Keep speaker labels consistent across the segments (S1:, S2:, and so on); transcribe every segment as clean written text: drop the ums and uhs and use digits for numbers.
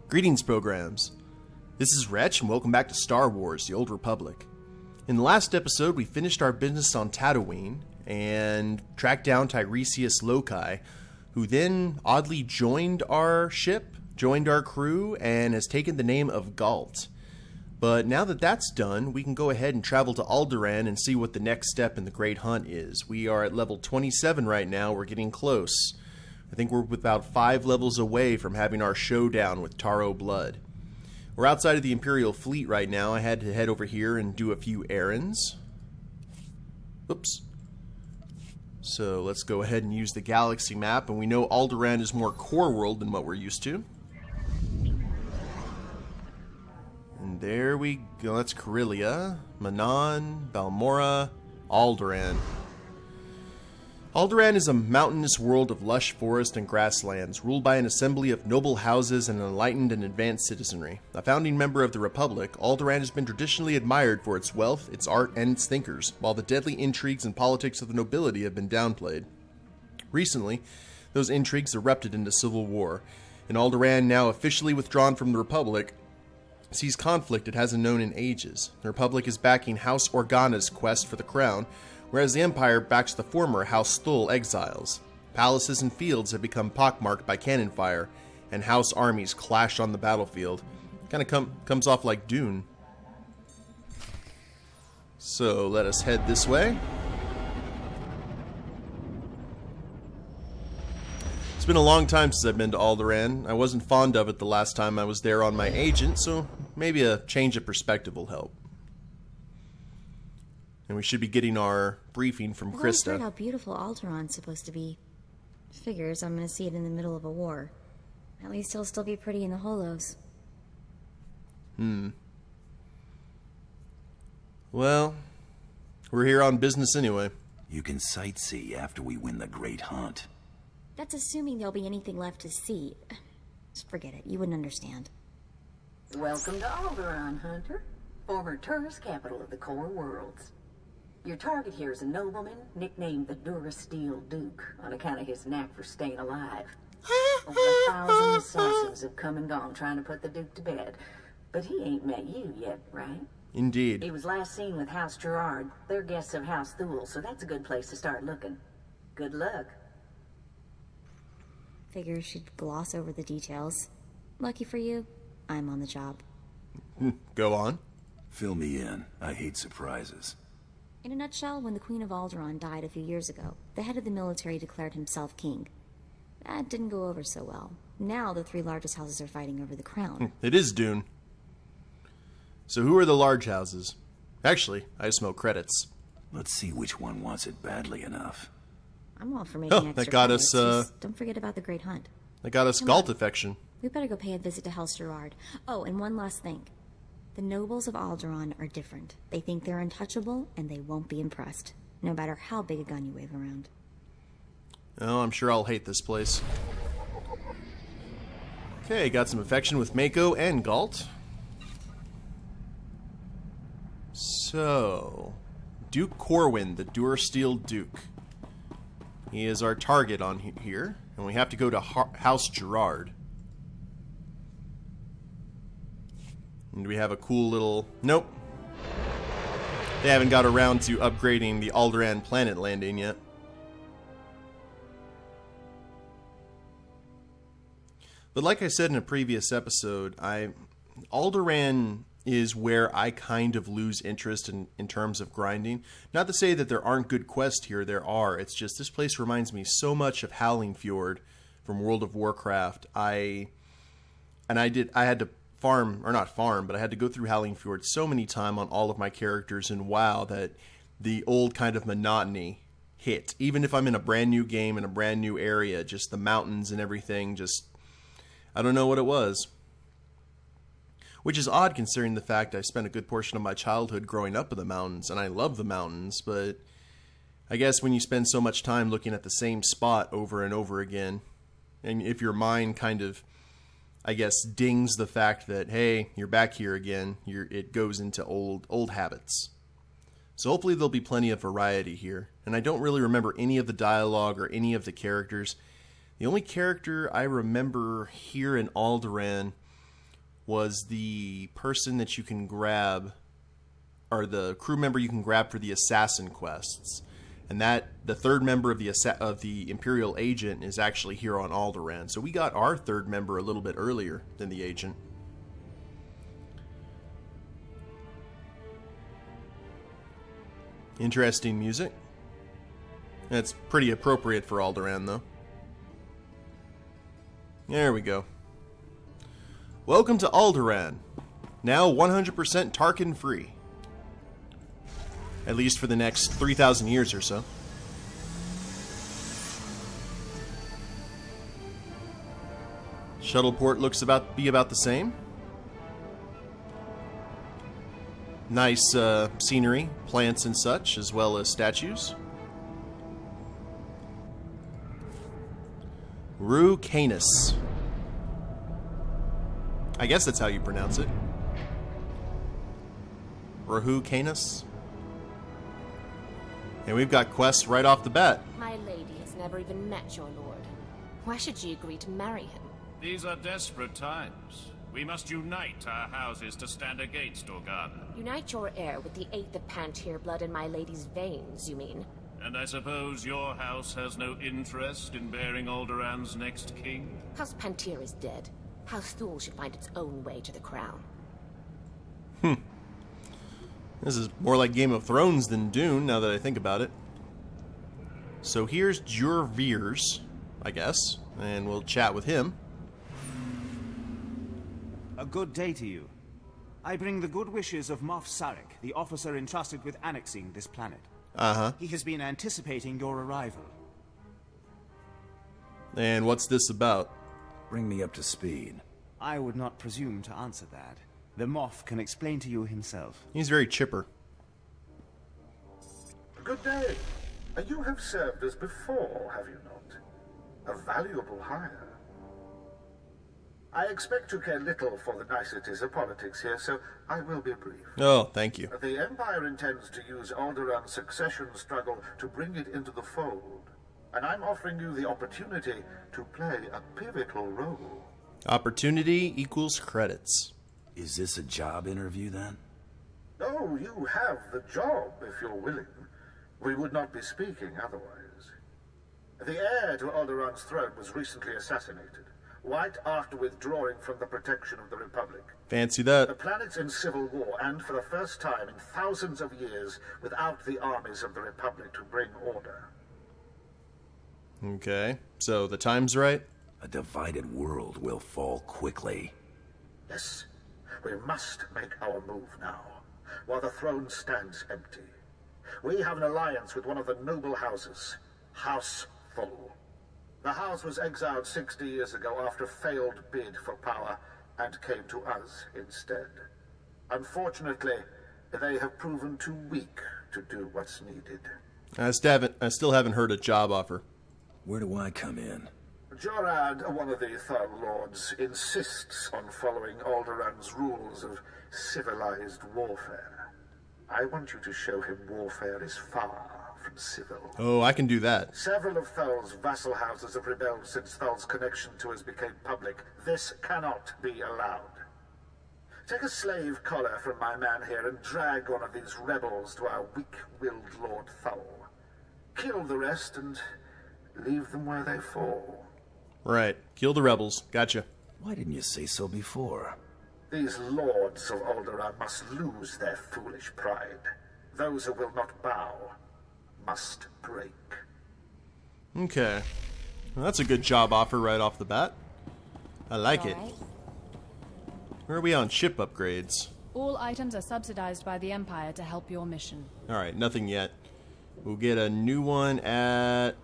S1: Greetings, programs. This is Wretch, and welcome back to Star Wars: The Old Republic. In the last episode, we finished our business on Tatooine and tracked down Tiresias Loci, who then oddly joined our ship, joined our crew, and has taken the name of Galt. But now that that's done, we can go ahead and travel to Alderaan and see what the next step in the Great Hunt is. We are at level 27 right now. We're getting close. I think we're about 5 levels away from having our showdown with Taro Blood. We're outside of the Imperial fleet right now. I had to head over here and do a few errands. Oops. So let's go ahead and use the galaxy map, and we know Alderaan is more core world than what we're used to. And there we go. That's Corellia, Manan, Balmora, Alderaan. Alderaan is a mountainous world of lush forest and grasslands, ruled by an assembly of noble houses and an enlightened and advanced citizenry. A founding member of the Republic, Alderaan has been traditionally admired for its wealth, its art, and its thinkers, while the deadly intrigues and politics of the nobility have been downplayed. Recently, those intrigues erupted into civil war, and Alderaan, now officially withdrawn from the Republic, sees conflict it hasn't known in ages. The Republic is backing House Organa's quest for the crown, whereas the Empire backs the former House Thul exiles. Palaces and fields have become pockmarked by cannon fire, and House armies clash on the battlefield. Kind of comes off like Dune. So let us head this way. It's been a long time since I've been to Alderaan. I wasn't fond of it the last time I was there on my agent, so maybe a change of perspective will help. And we should be getting our briefing from Krista.
S2: I've heard how beautiful Alderaan's supposed to be. Figures I'm gonna see it in the middle of a war. At least it'll still be pretty in the holos.
S1: Well, we're here on business anyway.
S3: You can sightsee after we win the Great Hunt.
S2: That's assuming there'll be anything left to see. Just forget it. You wouldn't understand.
S4: Welcome to Alderaan, Hunter. Former tourist capital of the core worlds. Your target here is a nobleman nicknamed the Durasteel Duke on account of his knack for staying alive. Over 1,000 assassins have come and gone trying to put the Duke to bed, but he ain't met you yet, right?
S1: Indeed.
S4: He was last seen with House Gerard. They're guests of House Thul, so that's a good place to start looking. Good luck.
S2: Figure she'd gloss over the details. Lucky for you, I'm on the job.
S1: Go on.
S3: Fill me in. I hate surprises.
S2: In a nutshell, when the Queen of Alderaan died a few years ago, the head of the military declared himself king. That didn't go over so well. Now the 3 largest houses are fighting over the crown.
S1: It is Dune. So who are the large houses? Actually, I smell credits.
S3: Let's see which one wants it badly enough.
S2: I'm all for making extra
S1: that got
S2: credits.
S1: us,
S2: Just don't forget about the Great Hunt.
S1: That got us Galt affection.
S2: We better go pay a visit to House Gerard. Oh, and one last thing. The nobles of Alderaan are different. They think they're untouchable, and they won't be impressed, no matter how big a gun you wave around.
S1: Oh, I'm sure I'll hate this place. Okay, got some affection with Mako and Galt. So, Duke Corwin, the Durasteel Duke. He is our target on here, and we have to go to House Gerard. And we have a cool little... Nope. They haven't got around to upgrading the Alderaan planet landing yet. But like I said in a previous episode, Alderaan is where I kind of lose interest in terms of grinding. Not to say that there aren't good quests here, there are. It's just this place reminds me so much of Howling Fjord from World of Warcraft. I had to farm, or not farm, but I had to go through Howling Fjord so many times on all of my characters in WoW that the old kind of monotony hit. Even if I'm in a brand new game in a brand new area, just the mountains and everything, just, I don't know what it was. Which is odd considering the fact I spent a good portion of my childhood growing up in the mountains, and I love the mountains, but I guess when you spend so much time looking at the same spot over and over again, and if your mind kind of, I guess, dings the fact that, hey, you're back here again, it goes into old habits. So hopefully there'll be plenty of variety here. And I don't really remember any of the dialogue or any of the characters. The only character I remember here in Alderaan was the person that you can grab, or the crew member you can grab for the assassin quests. And that the third member of the Imperial agent is actually here on Alderaan. So we got our third member a little bit earlier than the agent. Interesting music. That's pretty appropriate for Alderaan, though. There we go. Welcome to Alderaan. Now 100% Tarkin free. At least for the next 3,000 years or so. Shuttleport looks be about the same. Nice scenery, plants and such, as well as statues. Rue Canis. I guess that's how you pronounce it. Rue Canis. And we've got quests right off the bat.
S5: My lady has never even met your lord. Why should she agree to marry him?
S6: These are desperate times. We must unite our houses to stand against Organa.
S5: Unite your heir with the 8th of Pantyr blood in my lady's veins, you mean?
S6: And I suppose your house has no interest in bearing Alderaan's next king?
S5: House Pantyr is dead. House Thule should find its own way to the crown.
S1: This is more like Game of Thrones than Dune, now that I think about it. So here's Jur Veers, I guess, and we'll chat with him.
S7: A good day to you. I bring the good wishes of Moff Sarek, the officer entrusted with annexing this planet. He has been anticipating your arrival.
S1: And what's this about?
S3: Bring me up to speed.
S7: I would not presume to answer that. The Moff can explain to you himself.
S1: He's very chipper.
S8: Good day. You have served us before, have you not? A valuable hire. I expect you care little for the niceties of politics here, so I will be brief.
S1: Oh, thank you.
S8: The Empire intends to use Alderaan's succession struggle to bring it into the fold, and I'm offering you the opportunity to play a pivotal role. Opportunity
S1: equals credits.
S3: Is this a job interview, then?
S8: Oh, you have the job, if you're willing. We would not be speaking otherwise. The heir to Alderaan's throne was recently assassinated, right after withdrawing from the protection of the Republic.
S1: Fancy that.
S8: The planet's in civil war, and for the first time in thousands of years, without the armies of the Republic to bring order.
S1: Okay, so the time's right?
S3: A divided world will fall quickly.
S8: Yes, we must make our move now, while the throne stands empty. We have an alliance with one of the noble houses, House Thule. The house was exiled 60 years ago after a failed bid for power, and came to us instead. Unfortunately, they have proven too weak to do what's needed.
S1: I still haven't heard a job offer.
S3: Where do I come in?
S8: Jorad, one of the Thal Lords, insists on following Alderaan's rules of civilized warfare. I want you to show him warfare is far from civil.
S1: Oh, I can do that.
S8: Several of Thal's vassal houses have rebelled since Thal's connection to us became public. This cannot be allowed. Take a slave collar from my man here and drag one of these rebels to our weak-willed Lord Thal. Kill the rest and leave them where they fall.
S1: Right. Kill the rebels. Gotcha.
S3: Why didn't you say so before?
S8: These lords of Alderaan must lose their foolish pride. Those who will not bow must break.
S1: Okay. Well, that's a good job offer right off the bat. I like it.
S2: Right.
S1: Where are we on ship upgrades?
S9: All items are subsidized by the Empire to help your mission.
S1: Alright, nothing yet. We'll get a new one at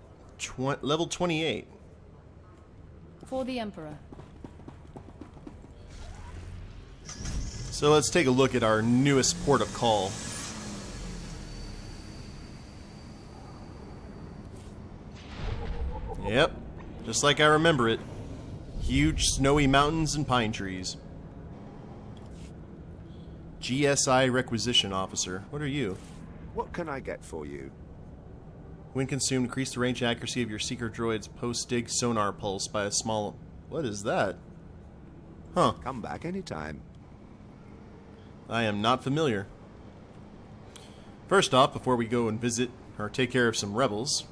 S1: level 28.
S9: For the Emperor.
S1: So let's take a look at our newest port of call. Yep, just like I remember it. Huge snowy mountains and pine trees. GSI Requisition Officer. What are you?
S10: What can I get for you?
S1: When consumed, increase the range and accuracy of your seeker droid's post-dig sonar pulse by a small... What is that? Huh.
S10: Come back anytime.
S1: I am not familiar. First off, before we go and visit or take care of some rebels,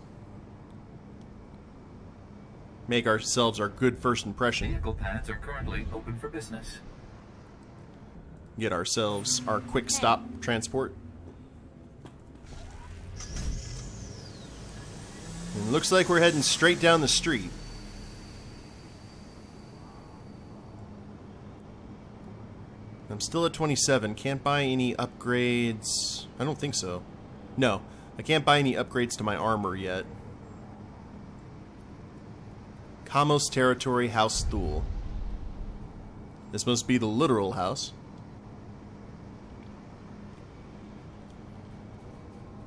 S1: make ourselves our good first impression.
S11: Vehicle pads are currently open for business.
S1: Get ourselves our quick stop transport. And it looks like we're heading straight down the street. I'm still at 27. Can't buy any upgrades. I don't think so. No, I can't buy any upgrades to my armor yet. Kamos Territory House Thule. This must be the literal house.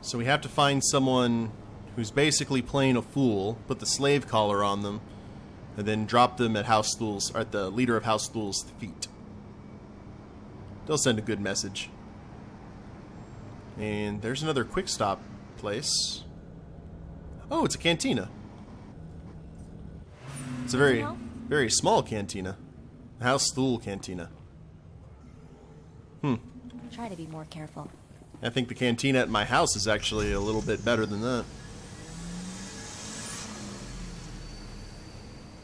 S1: So we have to find someone who's basically playing a fool, put the slave collar on them, and then drop them at House Thule's, or at the leader of House Thule's feet. They'll send a good message. And there's another quick stop place. Oh, it's a cantina. It's a very, very small cantina. House Thule cantina.
S2: Try to be more careful.
S1: I think the cantina at my house is actually a little bit better than that.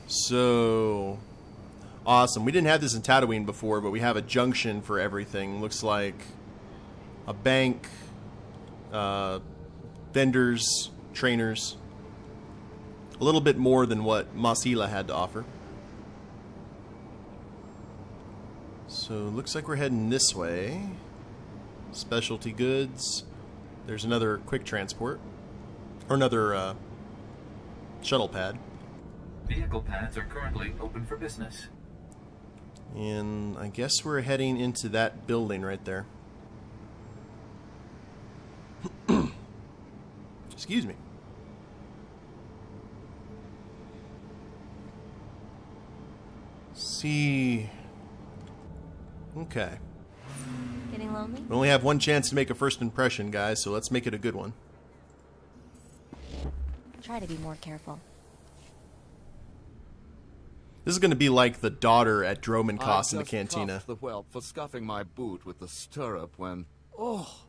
S1: So awesome. We didn't have this in Tatooine before, but we have a junction for everything. Looks like a bank, vendors, trainers. A little bit more than what Mos Ela had to offer. So looks like we're heading this way. Specialty goods. There's another quick transport. Or another shuttle pad.
S11: Vehicle pads are currently open for business.
S1: And I guess we're heading into that building right there. Excuse me. See. Okay.
S2: Getting lonely?
S1: We only have one chance to make a first impression, guys, so let's make it a good one.
S2: Try to be more careful.
S1: This is going to be like the daughter at Dromankos in the cantina.
S12: I just cuffed the whelp for scuffing my boot with the stirrup when... Oh,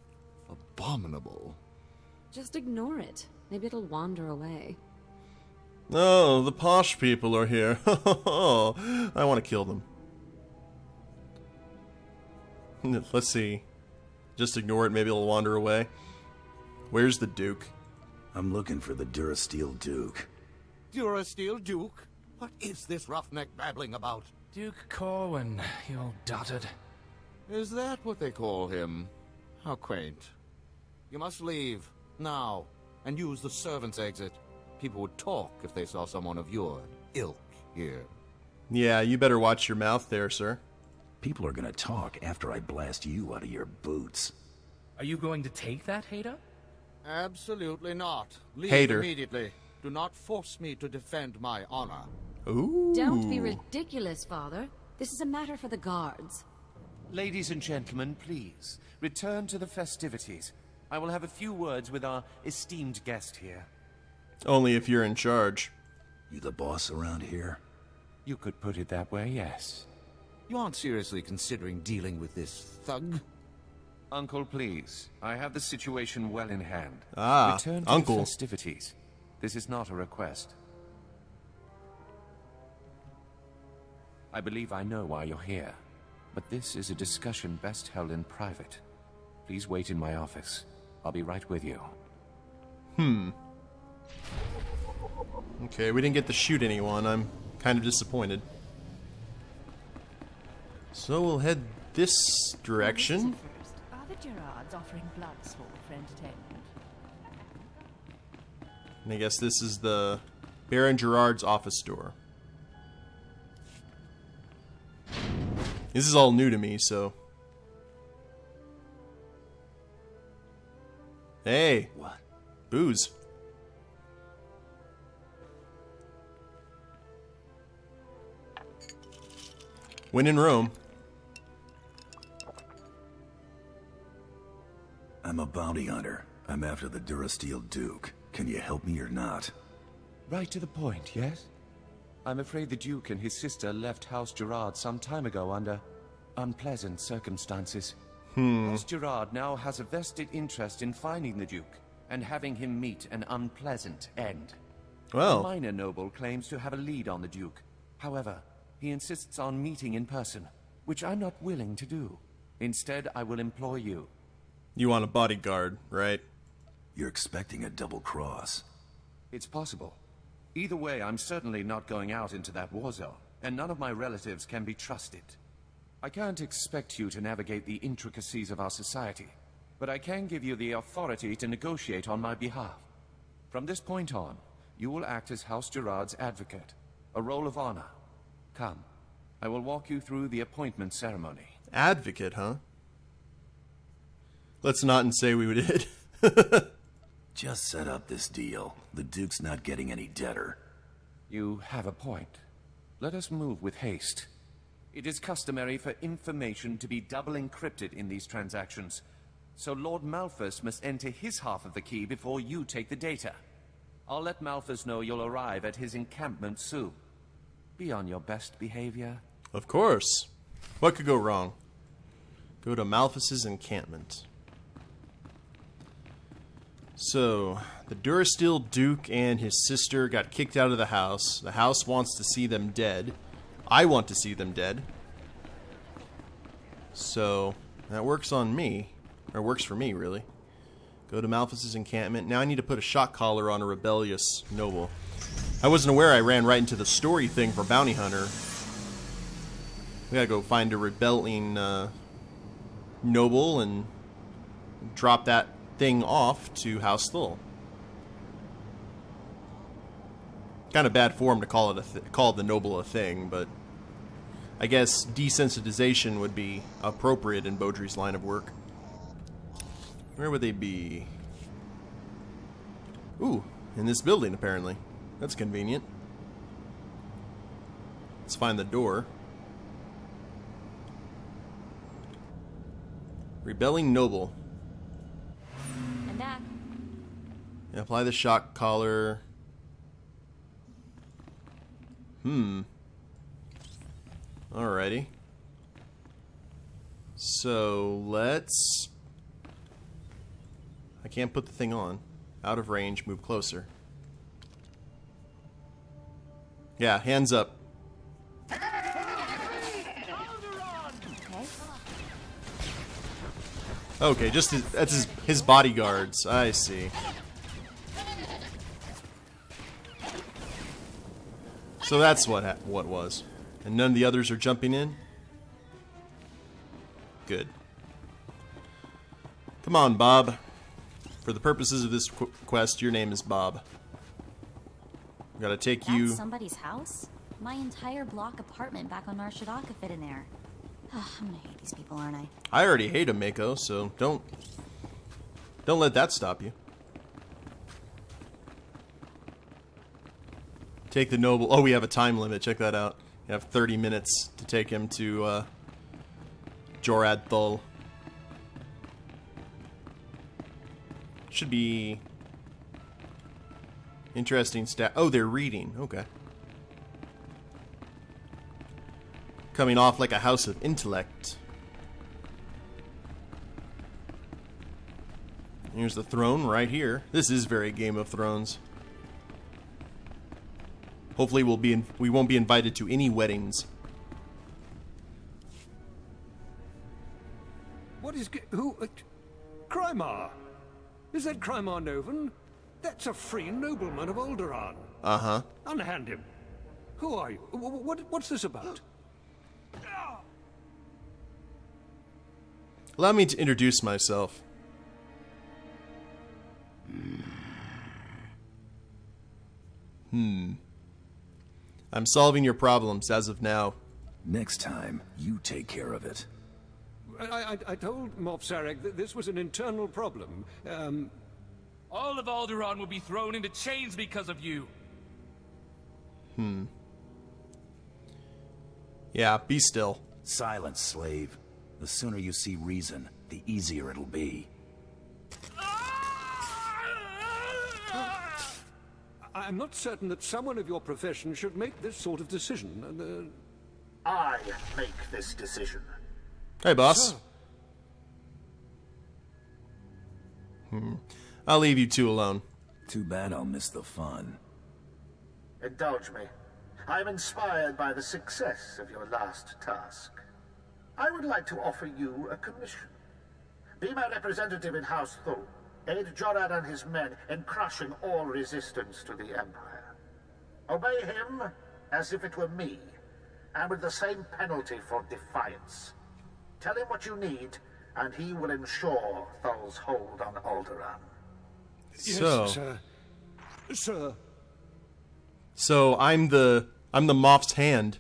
S12: abominable.
S13: Just ignore it. Maybe it'll wander away.
S1: Oh, the posh people are here. I want to kill them. Let's see. Just ignore it. Maybe it'll wander away. Where's the Duke?
S3: I'm looking for the Durasteel Duke.
S12: Durasteel Duke? What is this roughneck babbling about?
S14: Duke Corwin, you old dotard.
S12: Is that what they call him? How quaint. You must leave, now, and use the servants' exit. People would talk if they saw someone of your ilk here.
S1: Yeah, you better watch your mouth there, sir.
S3: People are gonna talk after I blast you out of your boots.
S14: Are you going to take that, Hader?
S12: Absolutely not. Leave
S1: Hader.
S12: Immediately. Do not force me to defend my honor.
S1: Ooh.
S13: Don't be ridiculous, Father. This is a matter for the guards.
S15: Ladies and gentlemen, please, return to the festivities. I will have a few words with our esteemed guest here.
S1: Only if you're in charge.
S3: You the boss around here?
S15: You could put it that way, yes.
S12: You aren't seriously considering dealing with this thug?
S15: Uncle, please. I have the situation well in hand.
S1: Ah,
S15: return to
S1: Uncle.
S15: the festivities. This is not a request. I believe I know why you're here, but this is a discussion best held in private. Please wait in my office. I'll be right with you.
S1: Okay, we didn't get to shoot anyone. I'm kind of disappointed. So we'll head this direction.
S9: First, are the Gerards offering blood sport for entertainment?
S1: And I guess this is the Baron Gerard's office door. This is all new to me, so... Hey!
S3: What?
S1: Booze. When in Rome.
S3: I'm a bounty hunter. I'm after the Durasteel Duke. Can you help me or not?
S15: Right to the point, yes? I'm afraid the Duke and his sister left House Gerard some time ago under unpleasant circumstances. House Gerard now has a vested interest in finding the Duke and having him meet an unpleasant end.
S1: Well,
S15: a minor noble claims to have a lead on the Duke. However, he insists on meeting in person, which I'm not willing to do. Instead, I will employ you.
S1: You want a bodyguard, right?
S3: You're expecting a double cross.
S15: It's possible. Either way, I'm certainly not going out into that war zone, and none of my relatives can be trusted. I can't expect you to navigate the intricacies of our society, but I can give you the authority to negotiate on my behalf. From this point on, you will act as House Gerard's advocate, a role of honor. Come, I will walk you through the appointment ceremony.
S1: Advocate, huh? Let's not say we did.
S3: Just set up this deal. The Duke's not getting any deader.
S15: You have a point. Let us move with haste. It is customary for information to be double encrypted in these transactions, so Lord Malthus must enter his half of the key before you take the data. I'll let Malthus know you'll arrive at his encampment soon. Be on your best behavior.
S1: Of course. What could go wrong? Go to Malthus's encampment. So, the Durasteel Duke and his sister got kicked out of the house. The house wants to see them dead. I want to see them dead. So, that works on me. Or works for me, really. Go to Malthus's encampment. Now I need to put a shock collar on a rebellious noble. I wasn't aware I ran right into the story thing for Bounty Hunter. We gotta go find a rebelling noble and drop that thing off to House Thull. Kind of bad form to call it call the noble a thing, but I guess desensitization would be appropriate in Bowdre's line of work. Where would they be? Ooh, in this building apparently. That's convenient. Let's find the door. Rebelling noble.
S2: I'm back.
S1: Apply the shock collar. Alrighty. So let's... I can't put the thing on. Out of range, move closer. Yeah, hands up. Okay, just that's his bodyguards. I see. So that's what was. And none of the others are jumping in? Good. Come on, Bob. For the purposes of this quest, your name is Bob. Gotta take you...
S2: That's somebody's house? My entire block apartment back on Nar Shaddaa could fit in there. Ugh, I'm gonna hate these people, aren't I?
S1: I already hate him, Mako, so don't let that stop you. Take the noble... Oh, we have a time limit. Check that out. You have 30 minutes to take him to Jorad Thull. Should be interesting stat. Oh, they're reading. Okay. Coming off like a house of intellect. Here's the throne right here. This is very Game of Thrones. Hopefully we won't be invited to any weddings.
S16: What is who? Crymar? Is that Crymar Novan? That's a free nobleman of Alderaan.
S1: Uh-huh.
S16: Unhand him. Who are you? What's this about?
S1: Allow me to introduce myself. I'm solving your problems as of now.
S3: Next time, you take care of it.
S16: I told Moff Sarek that this was an internal problem.
S14: All of Alderaan will be thrown into chains because of you.
S1: Yeah, be still.
S3: Silence, slave. The sooner you see reason, the easier it'll be.
S16: I'm not certain that someone of your profession should make this sort of decision.
S8: I make this decision.
S1: Hey, boss. I'll leave you two alone.
S3: Too bad I'll miss the fun.
S8: Indulge me. I'm inspired by the success of your last task. I would like to offer you a commission. Be my representative in House Thul. Aid Jorad and his men in crushing all resistance to the Empire. Obey him as if it were me, and with the same penalty for defiance. Tell him what you need, and he will ensure Thul's hold on Alderaan.
S16: Yes, sir.
S1: So I'm the Moff's hand.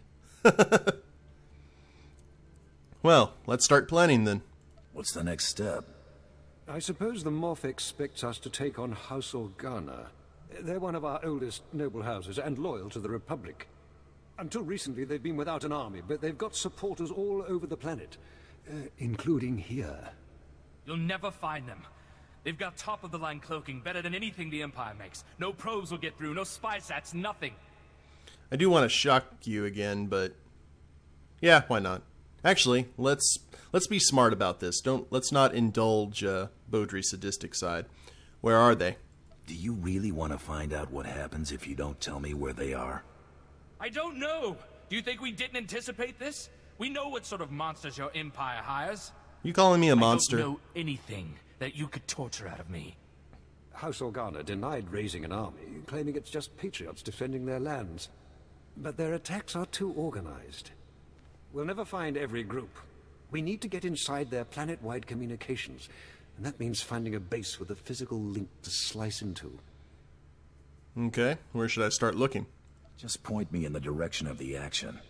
S1: Well, let's start planning then.
S3: What's the next step?
S16: I suppose the Moff expects us to take on House Organa. They're one of our oldest noble houses and loyal to the Republic. Until recently, they've been without an army, but they've got supporters all over the planet, including here.
S14: You'll never find them. They've got top-of-the-line cloaking, better than anything the Empire makes. No probes will get through, no spy sats, nothing. I
S1: do want to shock you again, but yeah, why not? Actually, let's be smart about this. Let's not indulge Bowdre's sadistic side. Where are they?
S3: Do you really want to find out what happens if you don't tell me where they are?
S14: I don't know. Do you think we didn't anticipate this? We know what sort of monsters your Empire hires.
S1: You calling me a monster?
S14: I don't know anything that you could torture out of me.
S16: House Organa denied raising an army, claiming it's just patriots defending their lands. But their attacks are too organized. We'll never find every group. We need to get inside their planet-wide communications, and that means finding a base with a physical link to slice into.
S1: Okay, where should I start looking?
S3: Just point me in the direction of the action.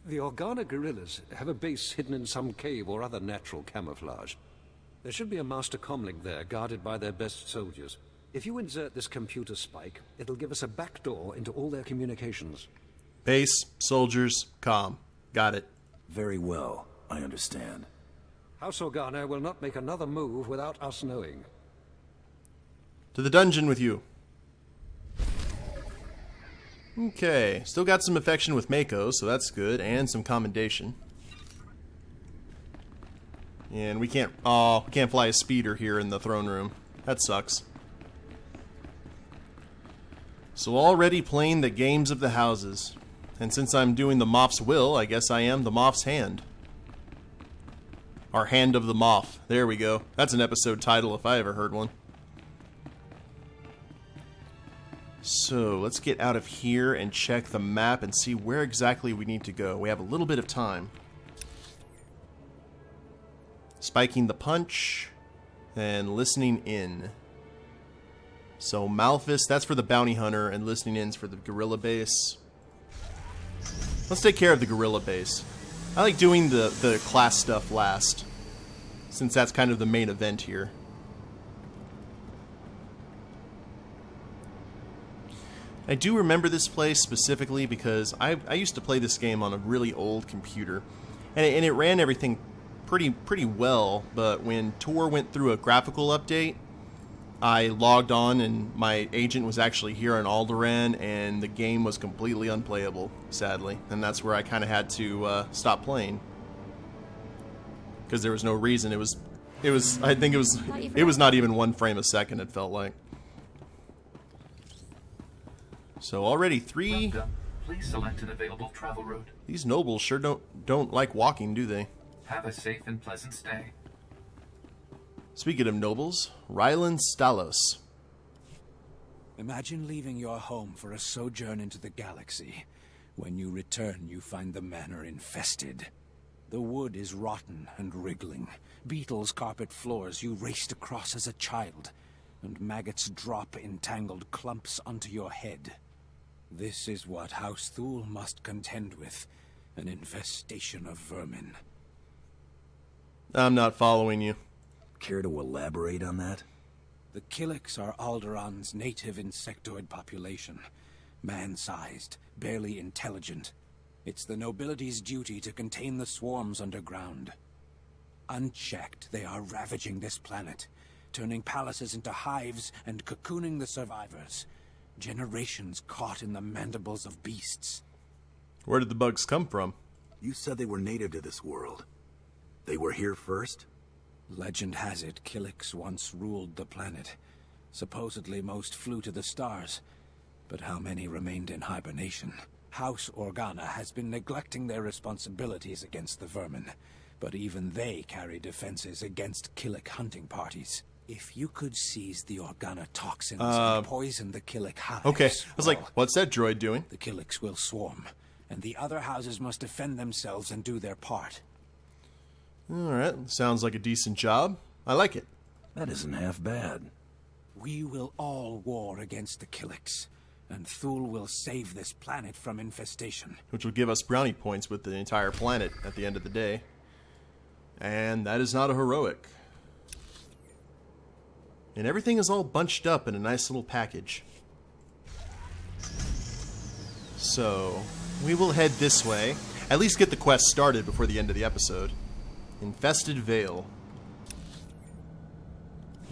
S16: The Organa guerrillas have a base hidden in some cave or other natural camouflage. There should be a master comlink there, guarded by their best soldiers. If you insert this computer spike, it'll give us a backdoor into all their communications.
S1: Base, soldiers, comm. Got it.
S3: Very well. I understand.
S16: House Organa will not make another move without us knowing.
S1: To the dungeon with you. Okay, still got some affection with Mako, so that's good, and some commendation. And we can't fly a speeder here in the throne room. That sucks. So already playing the games of the houses. And since I'm doing the Moff's will, I guess I am the Moff's hand. Our Hand of the Moff. There we go. That's an episode title if I ever heard one. So let's get out of here and check the map and see where exactly we need to go. We have a little bit of time. Spiking the punch and listening in. So Malphus, that's for the bounty hunter, and listening in's for the guerrilla base. Let's take care of the guerrilla base. I like doing the class stuff last, since that's kind of the main event here. I do remember this place specifically because I used to play this game on a really old computer, and it ran everything pretty well, but when Tor went through a graphical update, I logged on and my agent was actually here on Alderaan, and the game was completely unplayable, sadly. And that's where I kind of had to stop playing, because there was no reason. It was I think it was not even 1 frame a second. It felt like. So already 3.
S11: Please select an available travel route.
S1: These nobles sure don't like walking, do they?
S11: Have a safe and pleasant stay.
S1: Speaking of nobles, Rylan Stalos.
S17: Imagine leaving your home for a sojourn into the galaxy. When you return, you find the manor infested. The wood is rotten and wriggling. Beetles carpet floors you raced across as a child, and maggots drop in tangled clumps onto your head. This is what House Thul must contend with, an infestation of vermin.
S1: I'm not following you.
S3: Care to elaborate on that?
S17: The Killiks are Alderaan's native insectoid population. Man-sized, barely intelligent. It's the nobility's duty to contain the swarms underground. Unchecked, they are ravaging this planet, turning palaces into hives and cocooning the survivors. Generations caught in the mandibles of beasts.
S1: Where did the bugs come from?
S3: You said they were native to this world. They were here first?
S17: Legend has it Killiks once ruled the planet. Supposedly most flew to the stars. But how many remained in hibernation? House Organa has been neglecting their responsibilities against the vermin. But even they carry defenses against Killik hunting parties. If you could seize the Organa toxins and poison the Killik hives...
S1: Okay, I was like, what's that droid doing?
S17: The Killiks will swarm, and the other houses must defend themselves and do their part.
S1: Alright, sounds like a decent job. I like it.
S3: That isn't half bad.
S17: We will all war against the Killiks, and Thule will save this planet from infestation.
S1: Which will give us brownie points with the entire planet at the end of the day. And that is not a heroic. And everything is all bunched up in a nice little package. So, we will head this way. At least get the quest started before the end of the episode. Infested Vale.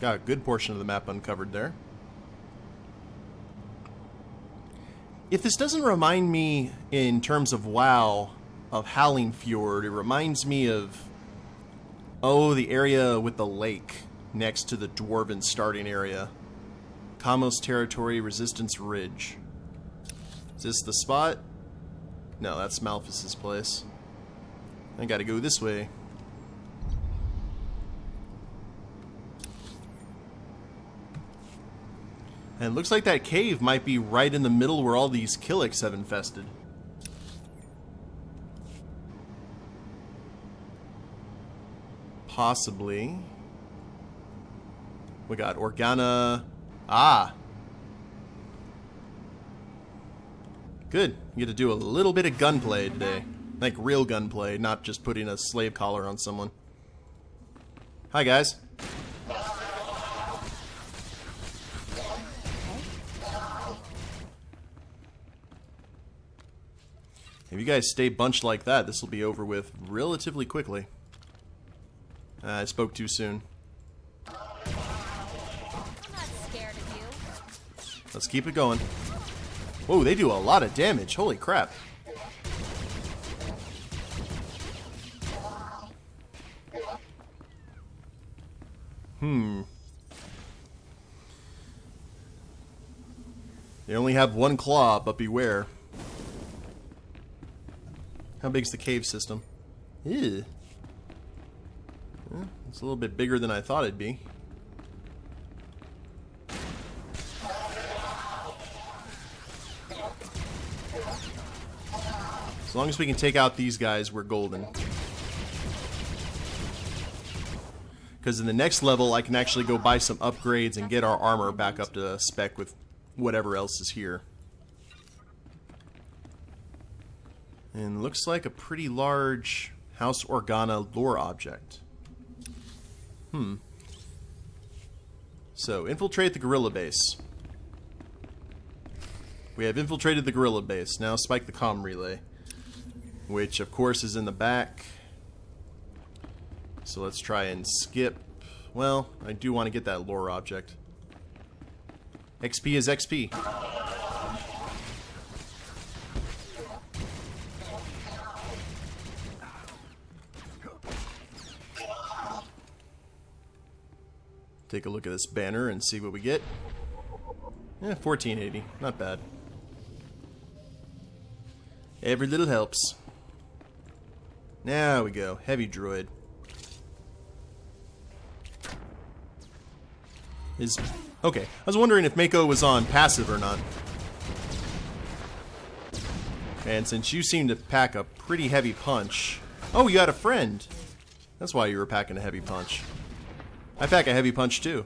S1: Got a good portion of the map uncovered there. If this doesn't remind me, in terms of WoW, of Howling Fjord, it reminds me of... oh, the area with the lake next to the Dwarven starting area. Kamos Territory, Resistance Ridge. Is this the spot? No, that's Malphas's place. I gotta go this way. And it looks like that cave might be right in the middle where all these Killiks have infested. Possibly. We got Organa. Ah! Good. You get to do a little bit of gunplay today. Like real gunplay, not just putting a slave collar on someone. Hi, guys. If you guys stay bunched like that, this will be over with relatively quickly. I spoke too soon.
S5: I'm not scared of you.
S1: Let's keep it going. Whoa, they do a lot of damage. Holy crap. They only have one claw, but beware. How big's the cave system? Ew. It's a little bit bigger than I thought it'd be. As long as we can take out these guys, we're golden. Because in the next level, I can actually go buy some upgrades and get our armor back up to spec with whatever else is here. And looks like a pretty large House Organa lore object. So, infiltrate the gorilla base. We have infiltrated the gorilla base. Now spike the comm relay. Which, of course, is in the back. So let's try and skip. Well, I do want to get that lore object. XP is XP. Take a look at this banner and see what we get. 1480. Not bad. Every little helps. Now we go. Heavy droid. Okay. I was wondering if Mako was on passive or not. And since you seem to pack a pretty heavy punch... Oh, you had a friend! That's why you were packing a heavy punch. I pack a heavy punch too.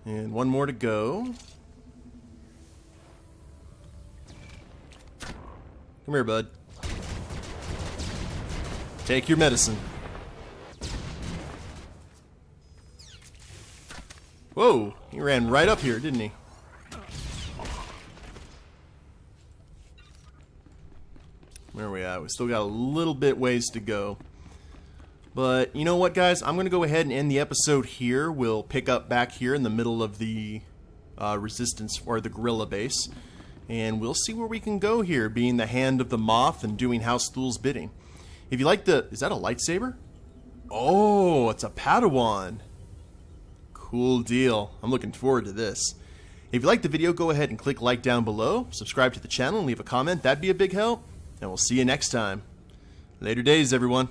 S1: And one more to go. Come here, bud. Take your medicine. Whoa, he ran right up here, didn't he? Where are we at? We still got a little bit ways to go. But you know what, guys? I'm going to go ahead and end the episode here. We'll pick up back here in the middle of the resistance, or the guerrilla base. And we'll see where we can go here, being the hand of the Moff and doing House Thul's bidding. If you like the... Is that a lightsaber? Oh, it's a Padawan. Cool deal. I'm looking forward to this. If you like the video, go ahead and click like down below. Subscribe to the channel and leave a comment. That'd be a big help. And we'll see you next time. Later days, everyone.